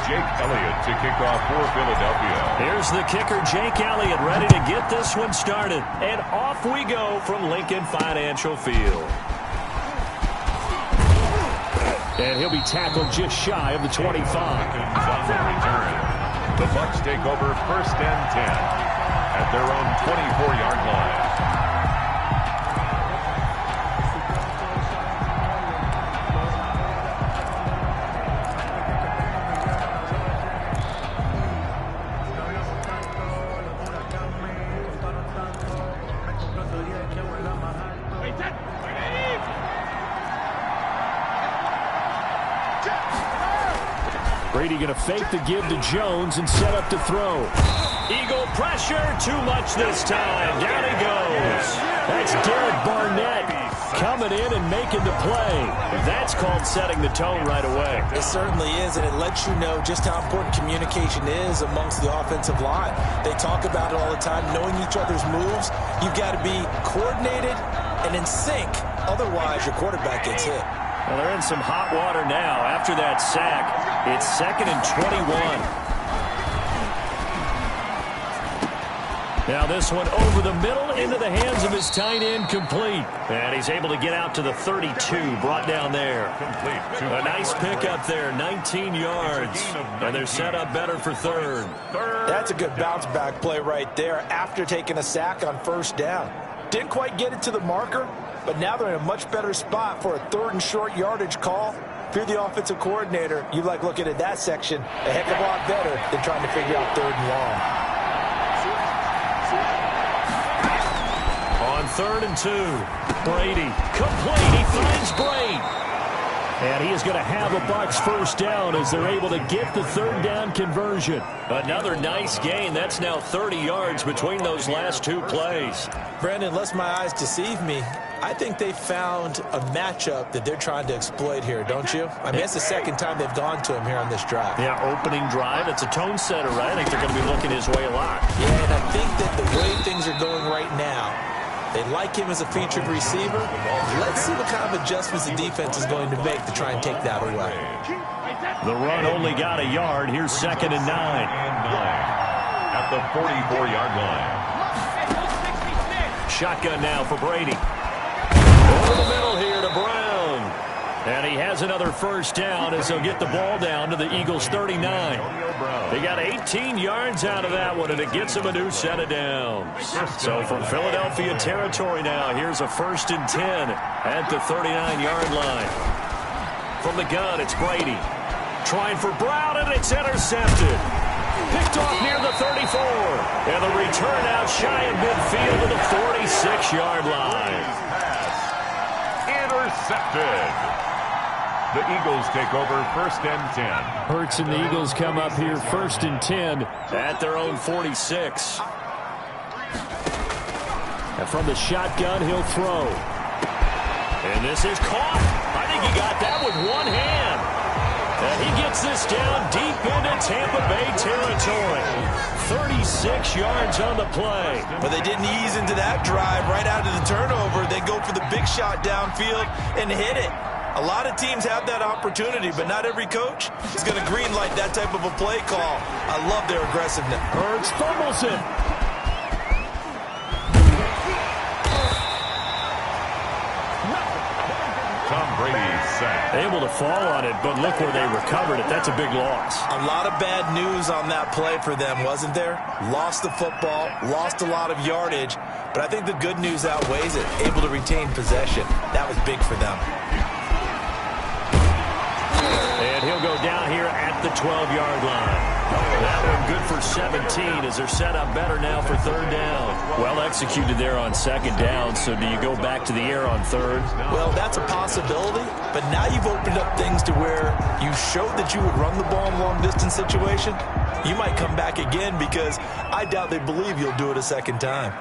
Jake Elliott to kick off for Philadelphia. Here's the kicker, Jake Elliott, ready to get this one started. And off we go from Lincoln Financial Field. And he'll be tackled just shy of the 25. On the return. The Bucs take over 1st and 10 at their own 24-yard line. Brady going to fake the give to Jones and set up to throw. Eagle pressure, too much this time. Down he goes. That's Derek Barnett coming in and making the play. That's called setting the tone right away. It certainly is, and it lets you know just how important communication is amongst the offensive line. They talk about it all the time, knowing each other's moves. You've got to be coordinated and in sync. Otherwise, your quarterback gets hit. Well, they're in some hot water now. After that sack, it's 2nd and 21. Now this one over the middle into the hands of his tight end, complete. And he's able to get out to the 32, brought down there. A nice pickup there, 19 yards. And they're set up better for 3rd. That's a good bounce-back play right there after taking a sack on 1st down. Didn't quite get it to the marker, but now they're in a much better spot for a 3rd and short yardage call. If you're the offensive coordinator, you like looking at that section a heck of a lot better than trying to figure out 3rd and long. On 3rd and 2, Brady complete. He finds Brady. And he is going to have a Bucs 1st down as they're able to get the 3rd down conversion. Another nice gain. That's now 30 yards between those last 2 plays. Brandon, unless my eyes deceive me, I think they found a matchup that they're trying to exploit here, don't you? I mean, it's the 2nd time they've gone to him here on this drive. Yeah, opening drive. It's a tone setter, right? I think they're going to be looking his way a lot. Yeah, and I think that the way things are going right now, they like him as a featured receiver. Let's see what kind of adjustments the defense is going to make to try and take that away. The run only got a yard. Here's 2nd and 9. At the 44-yard line. Shotgun now for Brady. Over the middle here to Brown. And he has another 1st down as he'll get the ball down to the Eagles' 39. They got 18 yards out of that one, and it gets them a new set of downs. So from Philadelphia territory now, here's a 1st and 10 at the 39-yard line. From the gun, it's Brady. Trying for Brown, and it's intercepted. Picked off near the 34. And the return out shy of midfield to the 46-yard line. Intercepted. The Eagles take over 1st and 10. Hurts and the Eagles come up here 1st and 10 at their own 46. And from the shotgun, he'll throw. And this is caught. I think he got that with one hand. And he gets this down deep into Tampa Bay territory. 36 yards on the play. But they didn't ease into that drive right out of the turnover. They go for the big shot downfield and hit it. A lot of teams have that opportunity, but not every coach is going to greenlight that type of a play call. I love their aggressiveness. Hurts fumbles it. Tom Brady sacked. Able to fall on it, but look where they recovered it. That's a big loss. A lot of bad news on that play for them, wasn't there? Lost the football, lost a lot of yardage, but I think the good news outweighs it. Able to retain possession. That was big for them. And he'll go down here at the 12-yard line. That one good for 17 as they're set up better now for 3rd down. Well executed there on 2nd down, so do you go back to the air on 3rd? Well, that's a possibility, but now you've opened up things to where you showed that you would run the ball in a long-distance situation. You might come back again because I doubt they believe you'll do it a 2nd time.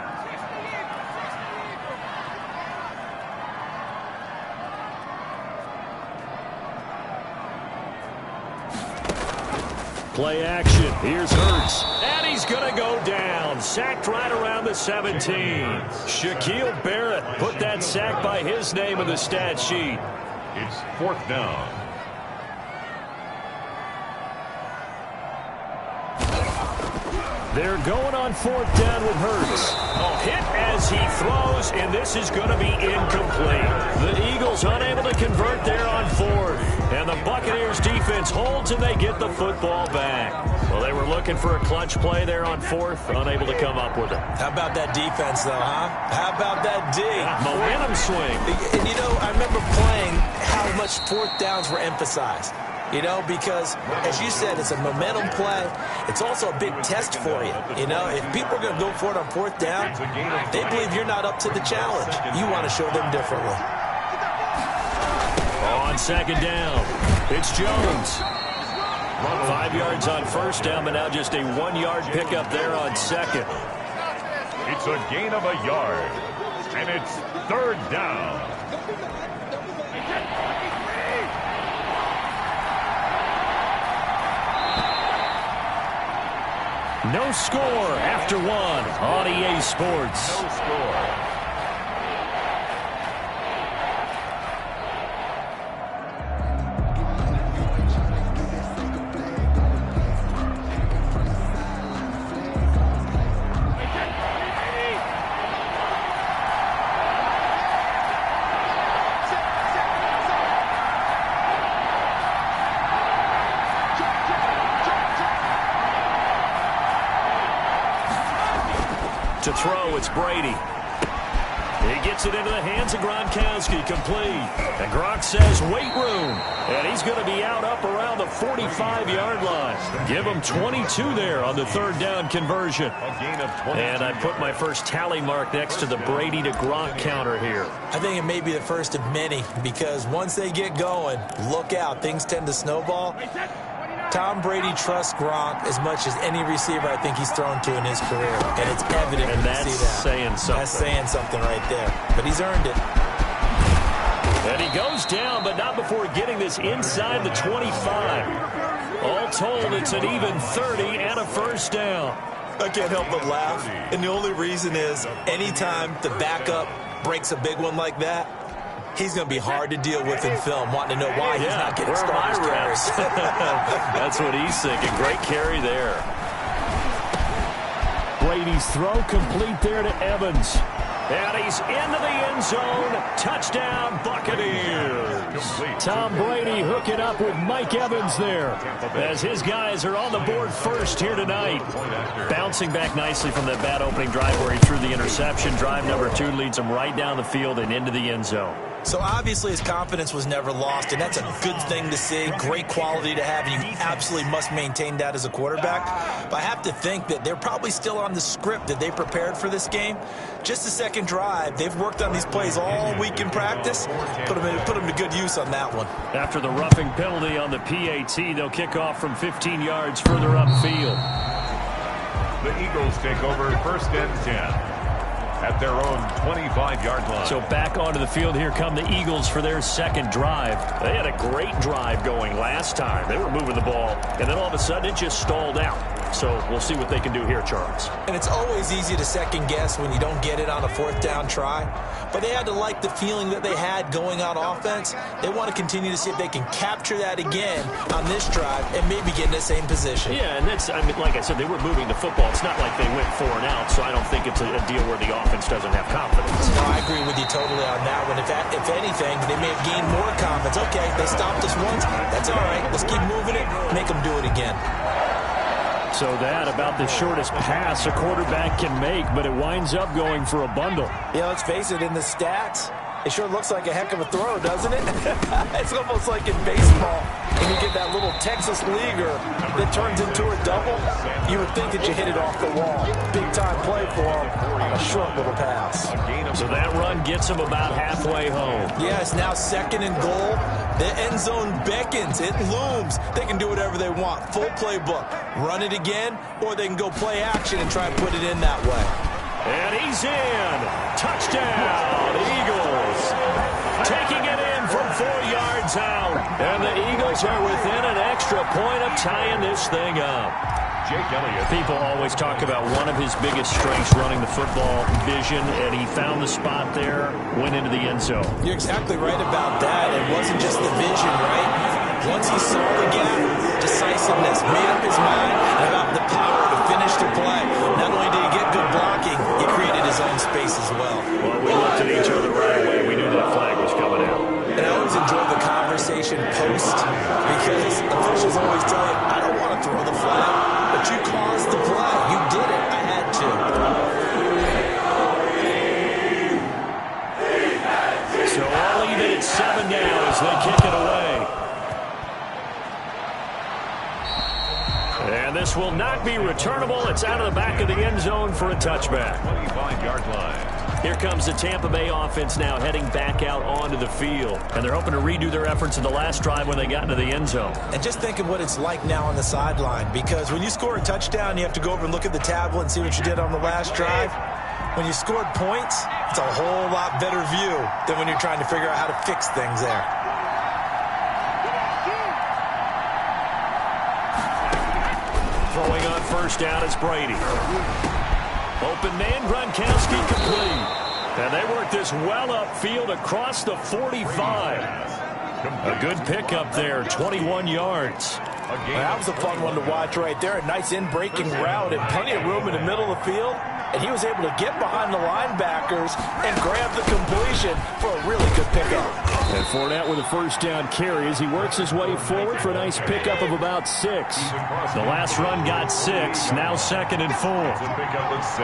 Play action. Here's Hurts. And he's going to go down. Sacked right around the 17. Shaquille Barrett put that sack by his name in the stat sheet. It's 4th down. They're going on 4th down with Hurts. Hit as he throws, and this is going to be incomplete. The Eagles unable to convert there on 4th. And the Buccaneers defense holds, and they get the football back. Well, they were looking for a clutch play there on 4th, unable to come up with it. How about that defense, though, huh? How about that D? Momentum swing. And, you know, I remember playing how much 4th downs were emphasized. You know, because, as you said, it's a momentum play. It's also a big test for you. You know, if people are going to go for it on 4th down, they believe you're not up to the challenge. You want to show them differently. On 2nd down, it's Jones. 5 yards on 1st down, but now just a 1-yard pickup there on 2nd. It's a gain of a yard, and it's 3rd down. No score after 1 on EA Sports. No score. To throw, it's Brady. He gets it into the hands of Gronkowski, complete. And Gronk says, wait room. And he's going to be out up around the 45-yard line. Give him 22 there on the 3rd down conversion. And I put my first tally mark next to the Brady to Gronk counter here. I think it may be the first of many, because once they get going, look out. Things tend to snowball. Tom Brady trusts Gronk as much as any receiver I think he's thrown to in his career. And it's evident when you see that. Saying something. That's saying something right there. But he's earned it. And he goes down, but not before getting this inside the 25. All told, it's an even 30 and a 1st down. I can't help but laugh. And the only reason is anytime the backup breaks a big one like that, he's going to be hard to deal with in film, wanting to know why he's not getting starters carries. That's what he's thinking. Great carry there. Brady's throw complete there to Evans. And he's into the end zone. Touchdown, Buccaneers. Tom Brady hooking up with Mike Evans there as his guys are on the board first here tonight. Bouncing back nicely from that bad opening drive where he threw the interception. Drive number 2 leads him right down the field and into the end zone. So obviously his confidence was never lost, and that's a good thing to see. Great quality to have, and you absolutely must maintain that as a quarterback. But I have to think that they're probably still on the script that they prepared for this game. Just the second drive, they've worked on these plays all week in practice. Put them to good use on that one. After the roughing penalty on the PAT, they'll kick off from 15 yards further upfield. The Eagles take over 1st and 10. At their own 25-yard line. So back onto the field, here come the Eagles for their 2nd drive. They had a great drive going last time. They were moving the ball, and then all of a sudden it just stalled out. So we'll see what they can do here, Charles. And it's always easy to second guess when you don't get it on a 4th down try. But they had to like the feeling that they had going on offense. They want to continue to see if they can capture that again on this drive and maybe get in the same position. Yeah, and that's, I mean, like I said, they were moving the football. It's not like they went 4 and out, so I don't think it's a deal where the offense doesn't have confidence. No, I agree with you totally on that one. If anything, they may have gained more confidence. Okay, they stopped us once. That's all right. Let's keep moving it. Make them do it again. So that about the shortest pass a quarterback can make, but it winds up going for a bundle. Yeah, let's face it, in the stats, it sure looks like a heck of a throw, doesn't it? It's almost like in baseball, when you get that little Texas leaguer that turns into a double, you would think that you hit it off the wall. Big-time play for him on a short little pass. So that run gets him about halfway home. Yeah, it's now 2nd and goal. The end zone beckons. It looms. They can do whatever they want. Full playbook. Run it again, or they can go play action and try and put it in that way. And he's in. Touchdown, Eagles. Taking it in from 4 yards out. And the Eagles are within an extra point of tying this thing up. People always talk about one of his biggest strengths running the football, vision, and he found the spot there, went into the end zone. You're exactly right about that. It wasn't just the vision, right? Once he saw the gap, decisiveness, made up his mind about the power to finish the play. as they kick it away. And this will not be returnable. It's out of the back of the end zone for a touchback. 25-yard line. Here comes the Tampa Bay offense now heading back out onto the field. And they're hoping to redo their efforts in the last drive when they got into the end zone. And just think of what it's like now on the sideline, because when you score a touchdown, you have to go over and look at the tablet and see what you did on the last drive. When you scored points, it's a whole lot better view than when you're trying to figure out how to fix things there. Throwing on first down is Brady. Open man, Gronkowski complete. And they work this well upfield across the 45. A good pickup there, 21 yards. That was a fun one to watch right there. A nice in-breaking route and plenty of room in the middle of the field. And he was able to get behind the linebackers and grab the completion for a really good pickup. And Fournette with a first down carry as he works his way forward for a nice pickup of about 6. The last run got 6, now 2nd and 4. Pickup of 6.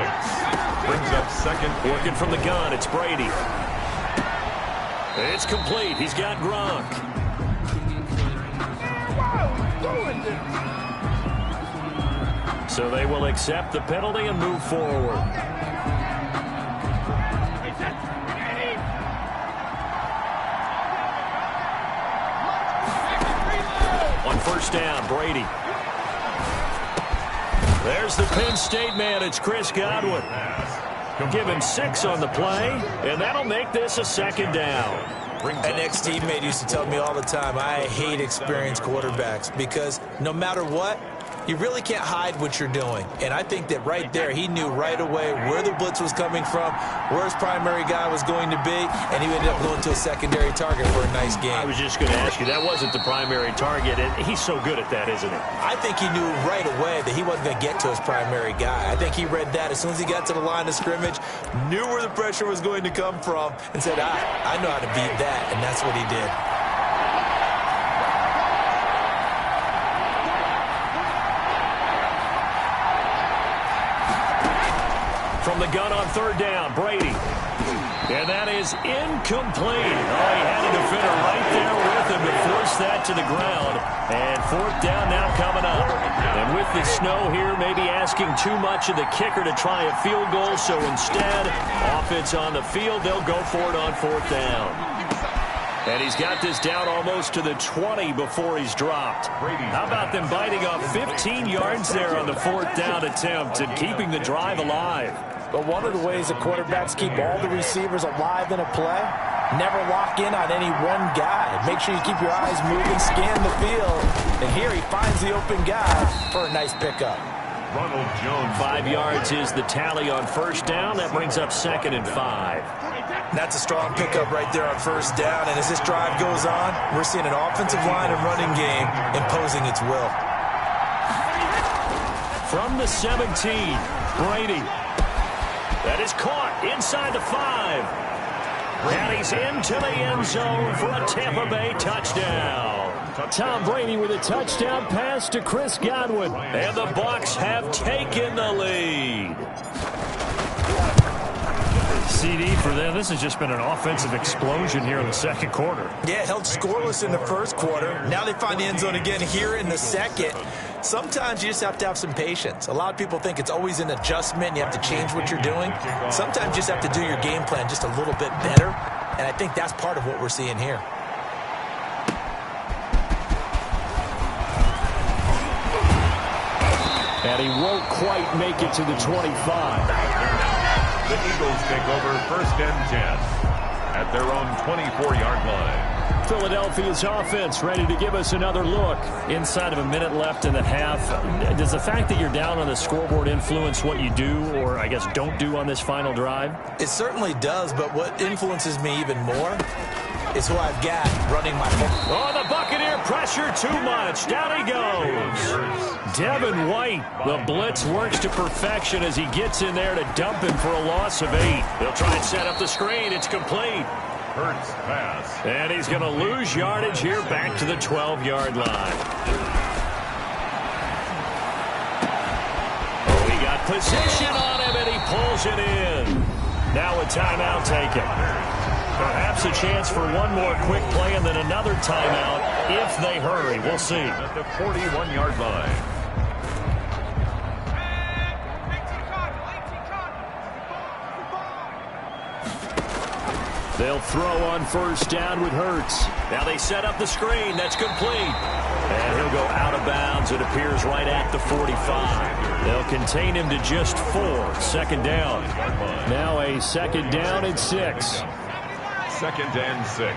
Brings up second. Working from the gun, it's Brady. It's complete. He's got Gronk. So they will accept the penalty and move forward. On first down, Brady. There's the Penn State man. It's Chris Godwin. Give him 6 on the play, and that'll make this a 2nd down. An ex-teammate used to tell me all the time, I hate experienced quarterbacks because no matter what, you really can't hide what you're doing. And I think that right there, he knew right away where the blitz was coming from, where his primary guy was going to be, and he ended up going to a secondary target for a nice game. I was just going to ask you, that wasn't the primary target, and he's so good at that, isn't he? I think he knew right away that he wasn't going to get to his primary guy. I think he read that as soon as he got to the line of scrimmage, knew where the pressure was going to come from, and said, I know how to beat that, and that's what he did. From the gun on third down, Brady. And that is incomplete. Oh, he had a defender right there with him to force that to the ground. And 4th down now coming up. And with the snow here, maybe asking too much of the kicker to try a field goal. So instead, offense on the field, they'll go for it on 4th down. And he's got this down almost to the 20 before he's dropped. How about them biting off 15 yards there on the 4th down attempt and keeping the drive alive? But one of the ways the quarterbacks keep all the receivers alive in a play, never lock in on any one guy. Make sure you keep your eyes moving, scan the field. And here he finds the open guy for a nice pickup. Ronald Jones. 5 yards is the tally on first down. That brings up 2nd and 5. That's a strong pickup right there on first down. And as this drive goes on, we're seeing an offensive line and running game imposing its will. From the 17, Brady. That is caught inside the 5. And he's into the end zone for a Tampa Bay touchdown. Tom Brady with a touchdown pass to Chris Godwin. And the Bucs have taken the lead. CD for them. This has just been an offensive explosion here in the second quarter. Yeah, held scoreless in the first quarter. Now they find the end zone again here in the second. Sometimes you just have to have some patience. A lot of people think it's always an adjustment. You have to change what you're doing. Sometimes you just have to do your game plan just a little bit better. And I think that's part of what we're seeing here. And he won't quite make it to the 25. The Eagles take over 1st and 10 at their own 24-yard line. Philadelphia's offense ready to give us another look. Inside of a minute left in the half, does the fact that you're down on the scoreboard influence what you do, or I guess don't do on this final drive? It certainly does, but what influences me even more is who I've got running my football. Oh, the Buccaneer pressure too much. Down he goes. Devin White, the blitz works to perfection as he gets in there to dump him for a loss of 8. They'll try and set up the screen. It's complete. Hurts pass. And he's going to lose yardage here back to the 12-yard line. Oh, he got position on him, and he pulls it in. Now a timeout taken. Perhaps a chance for one more quick play and then another timeout if they hurry. We'll see. At the 41-yard line. They'll throw on first down with Hurts. Now they set up the screen. That's complete. And he'll go out of bounds. It appears right at the 45. They'll contain him to just 4. Second down. Now a second down and 6. Second and 6.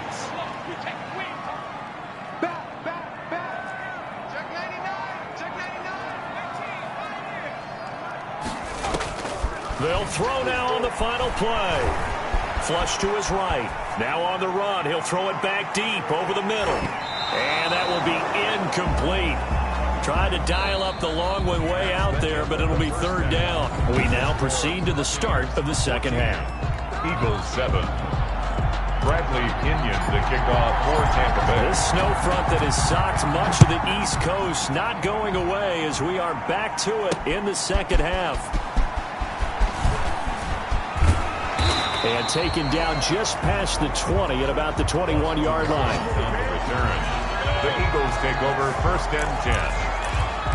They'll throw now on the final play. Flush to his right. Now on the run. He'll throw it back deep over the middle. And that will be incomplete. Tried to dial up the long one way out there, but it'll be third down. We now proceed to the start of the second half. Eagles 7. Bradley Pinion to kick off for Tampa Bay. This snow front that has socked much of the East Coast not going away as we are back to it in the second half. And taken down just past the 20 at about the 21-yard line. On the return, the Eagles take over first and 10.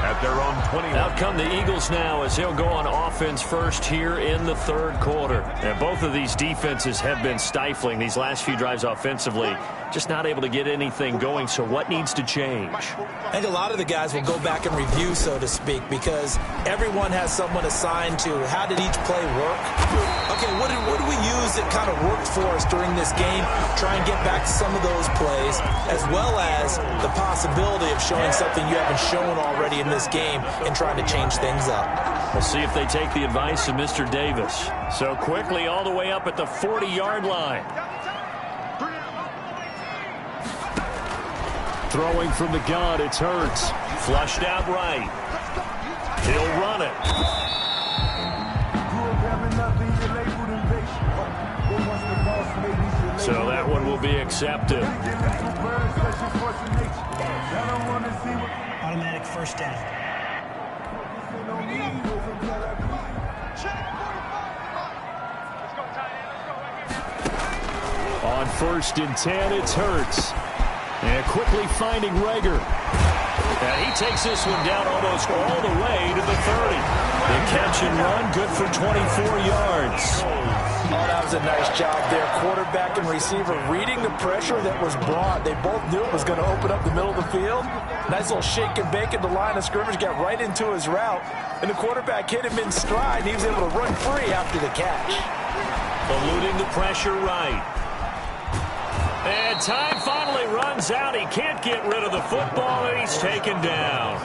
At their own 20. Out come the Eagles now as they'll go on offense first here in the third quarter. And both of these defenses have been stifling these last few drives offensively. Just not able to get anything going. So what needs to change? I think a lot of the guys will go back and review, so to speak, because everyone has someone assigned to how did each play work. Okay, what do we use that kind of worked for us during this game? Try and get back to some of those plays, as well as the possibility of showing something you haven't shown already in this game and trying to change things up. We'll see if they take the advice of Mr. Davis. So quickly all the way up at the 40-yard line. Throwing from the gun, it's Hurts. Flushed out right. He'll run it. So that one will be accepted. Automatic first down. On first and 10, it's Hurts. And quickly finding Rager. And he takes this one down almost all the way to the 30. The catch and run, good for 24 yards. Oh, that was a nice job there. Quarterback and receiver reading the pressure that was brought. They both knew it was going to open up the middle of the field. Nice little shake and bake at the line of scrimmage, got right into his route. And the quarterback hit him in stride, and he was able to run free after the catch. Eluding the pressure right. And time finally runs out. He can't get rid of the football, and he's taken down.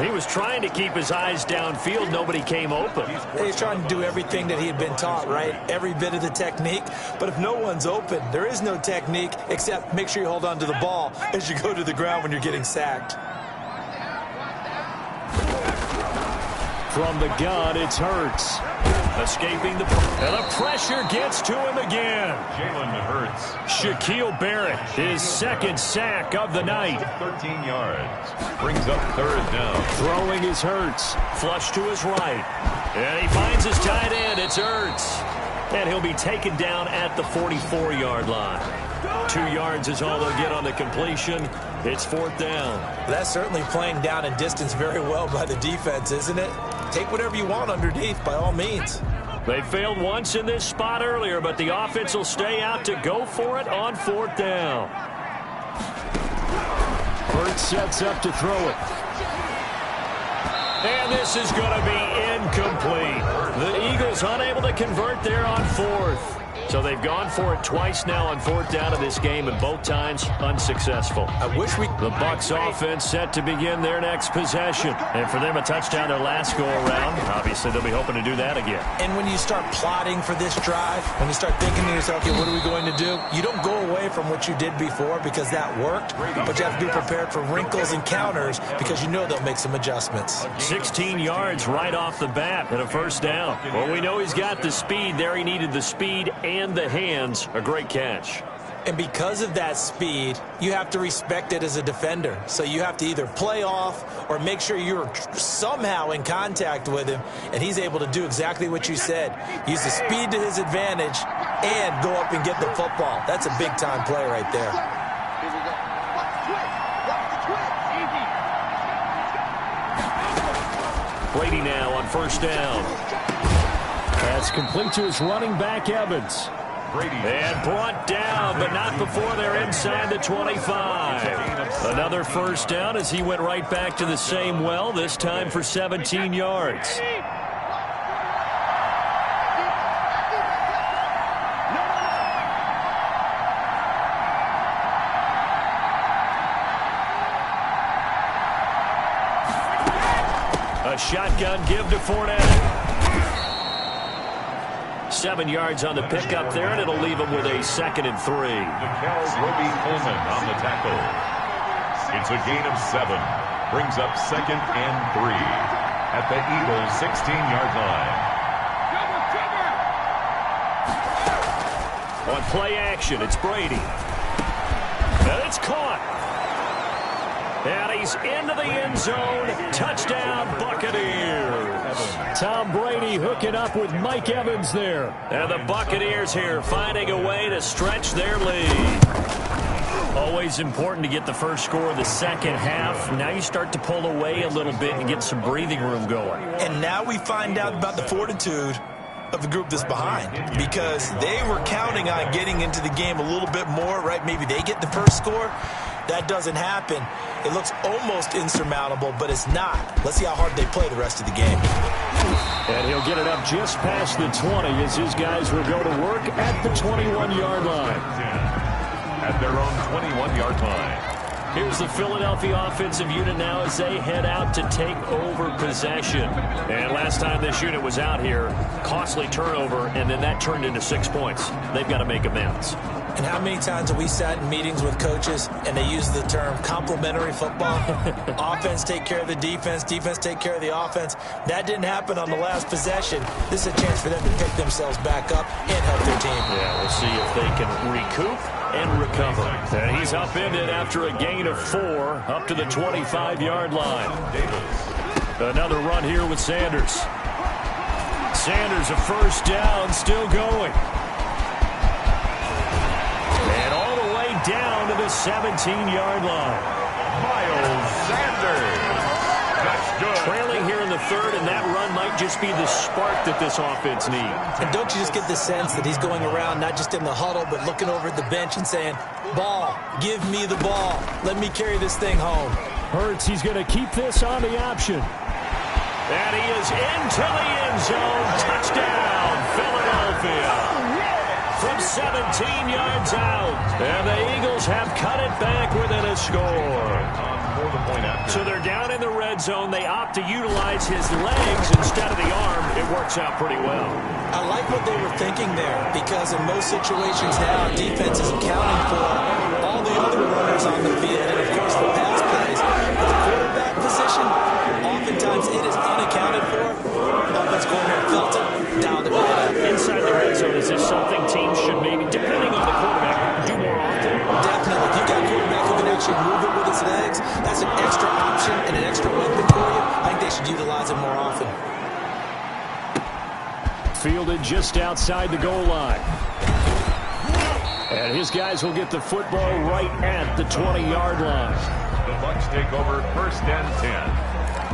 He was trying to keep his eyes downfield. Nobody came open. He's trying to do everything that he had been taught, right? Every bit of the technique. But if no one's open, there is no technique except make sure you hold on to the ball as you go to the ground when you're getting sacked. From the gun, it's Hurts. Escaping the... And the pressure gets to him again. Jalen Hurts. Shaquille Barrett, his second sack of the night. 13 yards. Brings up third down. Throwing is Hurts. Flush to his right. And he finds his tight end. It's Hurts. And he'll be taken down at the 44-yard line. 2 yards is all they'll get on the completion. It's fourth down. That's certainly playing down and distance very well by the defense, isn't it? Take whatever you want underneath, by all means. They failed once in this spot earlier, but the offense will stay out to go for it on fourth down. Hurts sets up to throw it. And this is going to be incomplete. The Eagles unable to convert there on fourth. So they've gone for it twice now on fourth down of this game, and both times unsuccessful. The Bucs offense set to begin their next possession. And for them, a touchdown their last go-around. Obviously, they'll be hoping to do that again. And when you start plotting for this drive, when you start thinking to yourself, okay, what are we going to do? You don't go away from what you did before because that worked, but you have to be prepared for wrinkles and counters because you know they'll make some adjustments. 16 yards right off the bat and a first down. Well, we know he's got the speed there. He needed the speed and the hands. A great catch. And because of that speed, you have to respect it as a defender. So you have to either play off or make sure you're somehow in contact with him, and he's able to do exactly what you said. Use the speed to his advantage and go up and get the football. That's a big-time play right there. Brady now on first down. That's complete to his running back, Evans. Brady. And brought down, but not before they're inside the 25. Another first down as he went right back to the same well, this time for 17 yards. A shotgun give to Fournette. 7 yards on the pickup there, and it'll leave him with a 2nd and 3. Roby Coleman on the tackle. It's a gain of 7. Brings up 2nd and 3 at the Eagles' 16-yard line. On play action, it's Brady. And it's caught. And he's into the end zone. Touchdown, Buccaneers. Tom Brady hooking up with Mike Evans there. And the Buccaneers here finding a way to stretch their lead. Always important to get the first score of the second half. Now you start to pull away a little bit and get some breathing room going. And now we find out about the fortitude of the group that's behind, because they were counting on getting into the game a little bit more, right? Maybe they get the first score. That doesn't happen. It looks almost insurmountable, but it's not. Let's see how hard they play the rest of the game. And he'll get it up just past the 20 as his guys will go to work at the 21-yard line. At their own 21-yard line. Here's the Philadelphia offensive unit now as they head out to take over possession. And last time this unit was out here, costly turnover, and then that turned into 6 points. They've got to make amends. And how many times have we sat in meetings with coaches and they use the term complementary football? Offense take care of the defense, defense take care of the offense. That didn't happen on the last possession. This is a chance for them to pick themselves back up and help their team. Yeah, we'll see if they can recoup and recover. And he's upended after a gain of 4 up to the 25-yard line. Another run here with Sanders. Sanders, a first down, still going. And all the way down to the 17-yard line. Miles Sanders. That's good. Trailing here in the third, and that run might just be the spark that this offense needs. And don't you just get the sense that he's going around not just in the huddle, but looking over at the bench and saying, ball, give me the ball. Let me carry this thing home. Hurts, he's going to keep this on the option. And he is into the end zone. Touchdown, Philadelphia. From 17 yards out. And the Eagles have cut it back within a score. So they're down in the red zone. They opt to utilize his legs instead of the arm. It works out pretty well. I like what they were thinking there, because in most situations now, defense is accounting for all the other runners on the field and, of course, the pass plays. But the quarterback position, oftentimes it is unaccounted for. Offense coordinator felt it, dialed it right up. Inside the red zone, is this something teams should maybe, depending on the quarterback, do more often? Definitely. If you've got a quarterback who can actually move it with his legs, that's an extra option and an extra weapon for you. I think they should utilize it more often. Fielded just outside the goal line. And his guys will get the football right at the 20-yard line. The Bucs take over 1st and 10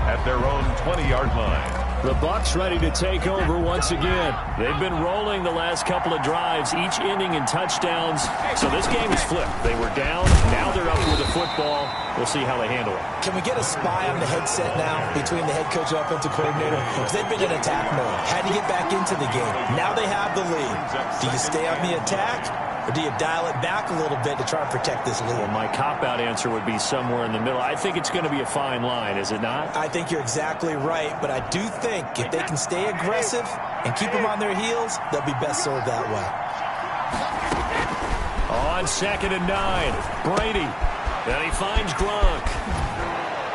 at their own 20-yard line. The Bucs ready to take over once again. They've been rolling the last couple of drives, each ending in touchdowns. So this game is flipped. They were down. Now they're up with the football. We'll see how they handle it. Can we get a spy on the headset now between the head coach and offensive coordinator? Because they've been in attack mode. Had to get back into the game. Now they have the lead. Do you stay on the attack, or do you dial it back a little bit to try and protect this lead? Well, my cop-out answer would be somewhere in the middle. I think it's going to be a fine line, is it not? I think you're exactly right, but I do think if they can stay aggressive and keep them on their heels, they'll be best served that way. On 2nd and 9, Brady. And he finds Gronk.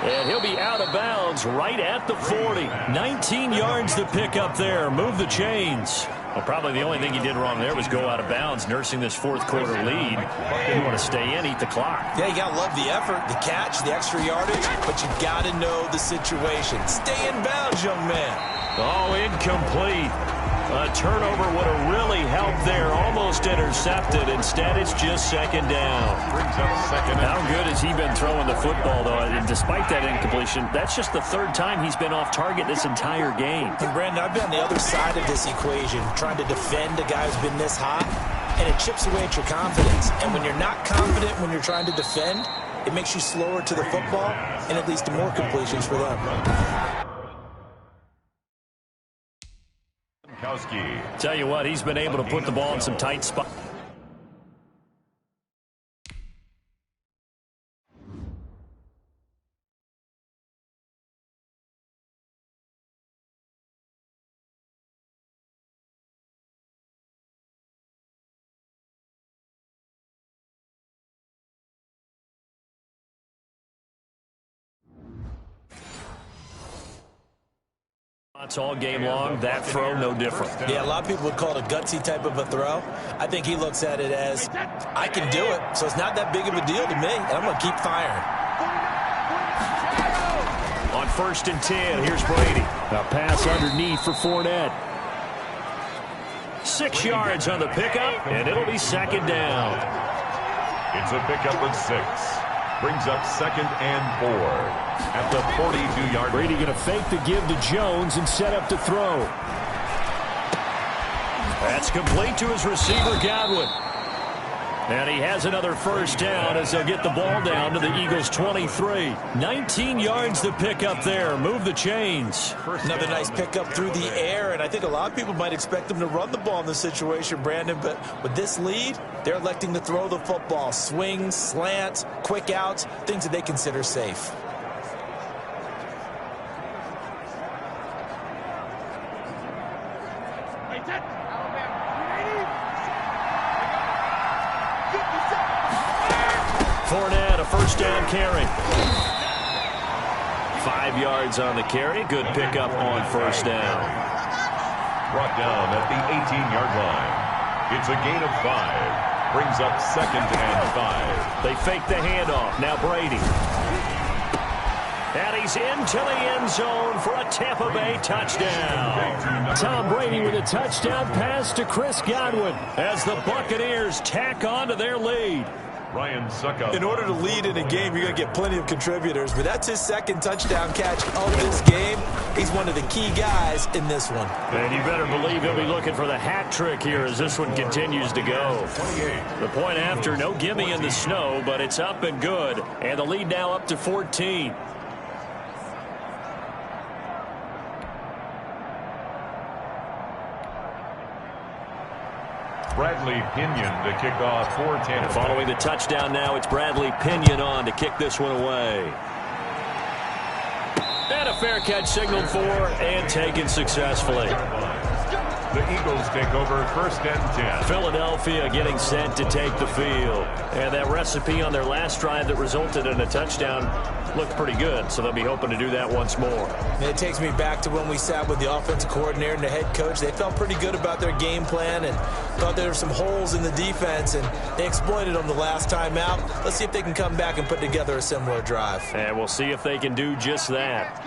And he'll be out of bounds right at the 40. 19 yards to pick up there. Move the chains. Well, probably the only thing he did wrong there was go out of bounds, nursing this fourth quarter lead. You want to stay in, eat the clock. Yeah, you got to love the effort, the catch, the extra yardage, but you got to know the situation. Stay in bounds, young man. Oh, incomplete. A turnover would have really helped there. Almost intercepted. Instead, it's just second down. Brings up second. How good has he been throwing the football, though? And despite that incompletion, that's just the third time he's been off target this entire game. And, Brandon, I've been on the other side of this equation, trying to defend a guy who's been this hot, and it chips away at your confidence. And when you're not confident when you're trying to defend, it makes you slower to the football, and it leads to more completions for them. Tell you what, he's been able to put the ball in some tight spots. It's all game long. That throw, no different. Yeah, a lot of people would call it a gutsy type of a throw. I think he looks at it as, I can do it, so it's not that big of a deal to me, and I'm going to keep firing. On 1st and 10, here's Brady. A pass underneath for Fournette. 6 yards on the pickup, and it'll be second down. It's a pickup of 6. Brings up second and 4 at the 42-yard line. Brady going to fake the give to Jones and set up to throw. That's complete to his receiver, Godwin. And he has another first down as they'll get the ball down to the Eagles' 23. 19 yards to pick up there. Move the chains. Another nice pickup through the air, and I think a lot of people might expect them to run the ball in this situation, Brandon, but with this lead, they're electing to throw the football. Swings, slants, quick outs, things that they consider safe. Fournette, a first down carry. 5 yards on the carry. Good pickup on first down. Brought down at the 18-yard line. It's a gain of 5. Brings up second and 5. They fake the handoff. Now Brady. And he's into the end zone for a Tampa Bay touchdown. Tom Brady with a touchdown pass to Chris Godwin as the Buccaneers tack on to their lead. Ryan Suckup. In order to lead in a game, you're going to get plenty of contributors, but that's his second touchdown catch of this game. He's one of the key guys in this one. And you better believe he'll be looking for the hat trick here as this one continues to go. The point after, no gimme in the snow, but it's up and good. And the lead now up to 14. Bradley Pinion to kick off for Tampa. Following the touchdown now, it's Bradley Pinion on to kick this one away. And a fair catch signaled for and taken successfully. The Eagles take over 1st and 10. Philadelphia getting set to take the field. And that recipe on their last drive that resulted in a touchdown looked pretty good, so they'll be hoping to do that once more. And it takes me back to when we sat with the offensive coordinator and the head coach. They felt pretty good about their game plan and thought there were some holes in the defense, and they exploited them the last time out. Let's see if they can come back and put together a similar drive. And we'll see if they can do just that.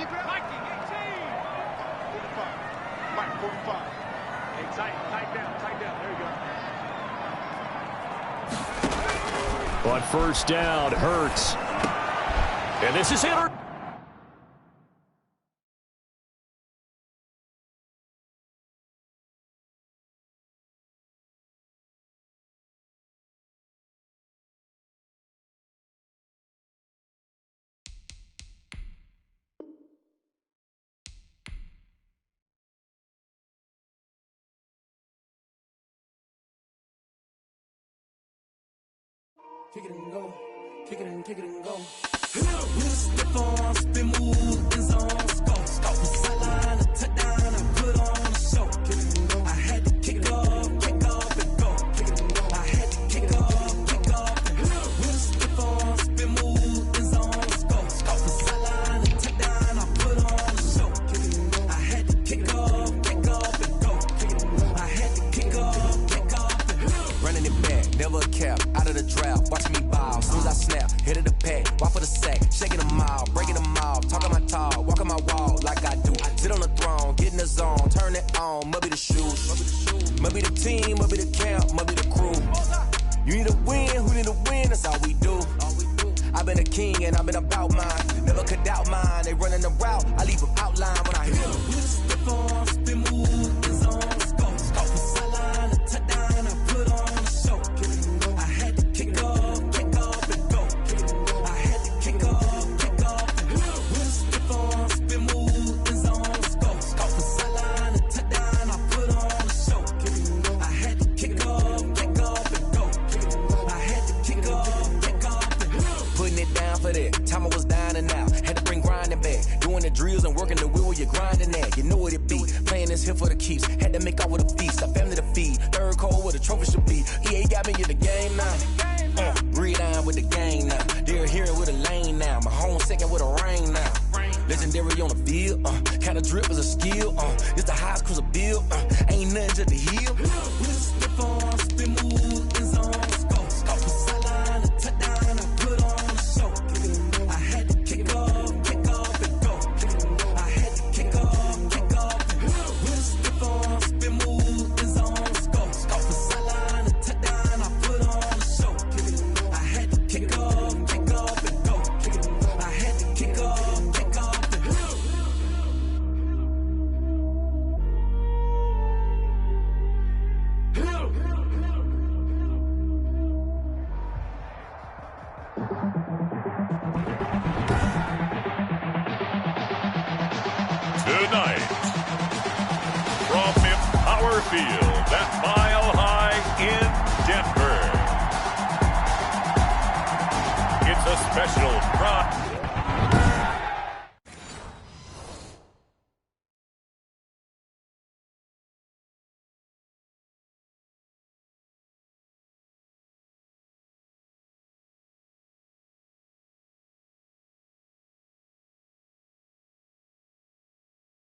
On first down, Hurts. And this is it. Kick it and go, kick it and go. Step on, spin, move, in zone, go. Sideline, a touchdown, I put on a show. Kick it and go. I had to kick off and go. Kick it and go. I had to kick off and go. Step on, spin, move, in zone, go. Sideline, a touchdown, I put on a show. Kick it and go. I had to kick off and go. Kick it and go. I had to me and I've been about mine. Never could doubt mine. They running the route. I leave them outline when I hit them. Step on, spin move, is on, scope. From sideline to touchdown, I put on a show. I had to kick off and go. I had to kick off and go. Step on, spin move, is on, scope. From sideline to touchdown, I put on a show. I had to kick off and go. I had to kick off and go. Putting it down for that. Time I was down and out. Had to bring grinding back. Doing the drills and working the wheel where you're grinding at. You know what it be. Playing this here for the keeps. Had to make out with a feast. A family to feed. Third cold where the trophy should be. EA got me in the game now. Read on with the game now. They're hearing with a lane now. My home second with a rain now. Legendary on the field. Kind of drip is a skill. It's the highest cruiser bill. Ain't nothing to the heel. Step on, spin move, is on, scope. From sideline to touchdown, I put on a show. I had to kick off and go. I had to kick off and go. Step on, spin move, is on, scope. From sideline to touchdown, I put on a show. I had to kick off and go. I had to kick off and go. Tonight, from Empower Field at Mile High in Denver, it's a special